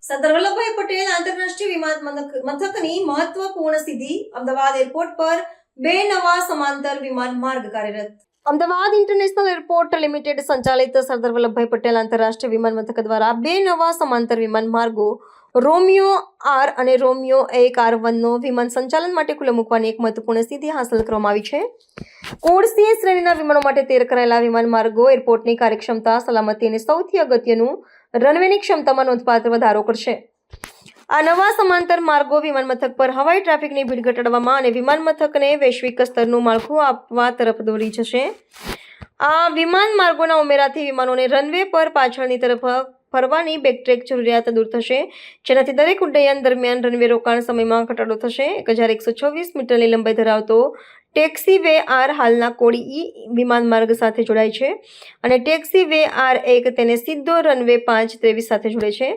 સરદાર વલ્લભભાઈ પટેલ આંતરરાષ્ટ્રીય વિમાન મથકની મહત્વપૂર્ણ સિદ્ધિ અમદાવાદ એરપોર્ટ પર 2 નવા સમાંતર વિમાન માર્ગ કાર્યરત। અમદાવાદ ઇન્ટરનેશનલ એરપોર્ટ લિમિટેડ સંચાલિત સરદાર વલ્લભભાઈ પટેલ આંતરરાષ્ટ્રીય વિમાન મથક દ્વારા 2 નવા સમાંતર વિમાન માર્ગો રોમિયો આર અને રોમિયો 1R1 નો વિમાન સંચાલન માટે ખુલ્લો મૂકવાની એક મહત્વપૂર્ણ સિદ્ધિ હાંસલ કરવામાં આવી છે। કોડ C શ્રેણીના વિમાનો માટે તૈયાર કરાયેલા વિમાન માર્ગો એરપોર્ટની કાર્યક્ષમતા, સલામતી અને સૌથી અગત્યનું રનવેની ક્ષમતામાં નોંધપાત્ર વધારો કરશે। આ નવા સમાંતર માર્ગો વિમાન મથક પર હવાઈ ટ્રાફિકની ભીડ ઘટાડવામાં અને વિમાન મથકને વૈશ્વિક સ્તરનું માળખું આપવા તરફ દોરી જશે। આ વિમાન માર્ગોના ઉમેરાથી વિમાનોને રનવે પર પાછળની તરફ ફરવાની બેકટ્રેક જરૂરિયાત દૂર થશે, જેનાથી દરેક ઉડ્ડયન દરમિયાન રનવે રોકાણ સમયમાં ઘટાડો થશે। 1126 મીટરની લંબાઈ ધરાવતો ટેક્સીવે આર હાલના કોડ E વિમાન માર્ગ સાથે જોડાય છે અને ટેક્સીવે R1 તેને સીધો રનવે 523 સાથે જોડે છે,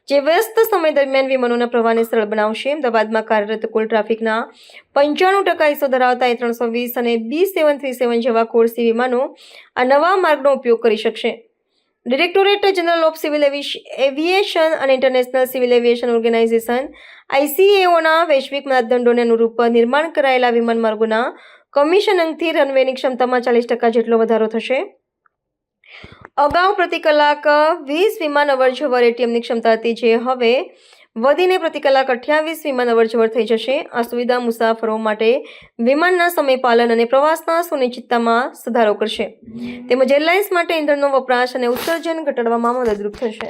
જે વ્યસ્ત સમય દરમિયાન વિમાનોના પ્રવાહને સરળ બનાવશે। અમદાવાદમાં કાર્યરત કુલ ટ્રાફિકના 95% હિસ્સો ધરાવતા A320 અને B737 જેવા કોડ C વિમાનો આ નવા માર્ગનો ઉપયોગ કરી શકશે। Directorate general of civil aviation અને ઇન્ટરનેશનલ સિવિલ એવિએશન ઓર્ગેનાઇઝેશન ICAOના વૈશ્વિક માપદંડોને અનુરૂપ નિર્માણ કરાયેલા વિમાન માર્ગોના કમિશનિંગથી રનવેની ક્ષમતામાં 40% જેટલો વધારો થશે। અગાઉ પ્રતિ કલાક 20 વિમાન અવરજવર ATMની ક્ષમતા હતી, જે હવે વધીને પ્રતિ કલાક 28 વિમાન અવરજવર થઈ જશે। આ સુવિધા મુસાફરો માટે વિમાનના સમયપાલન અને પ્રવાસના સુનિશ્ચિતતામાં સુધારો કરશે, તેમજ એરલાઇન્સ માટે ઇંધણનો વપરાશ અને ઉત્સર્જન ઘટાડવામાં મદદરૂપ થશે।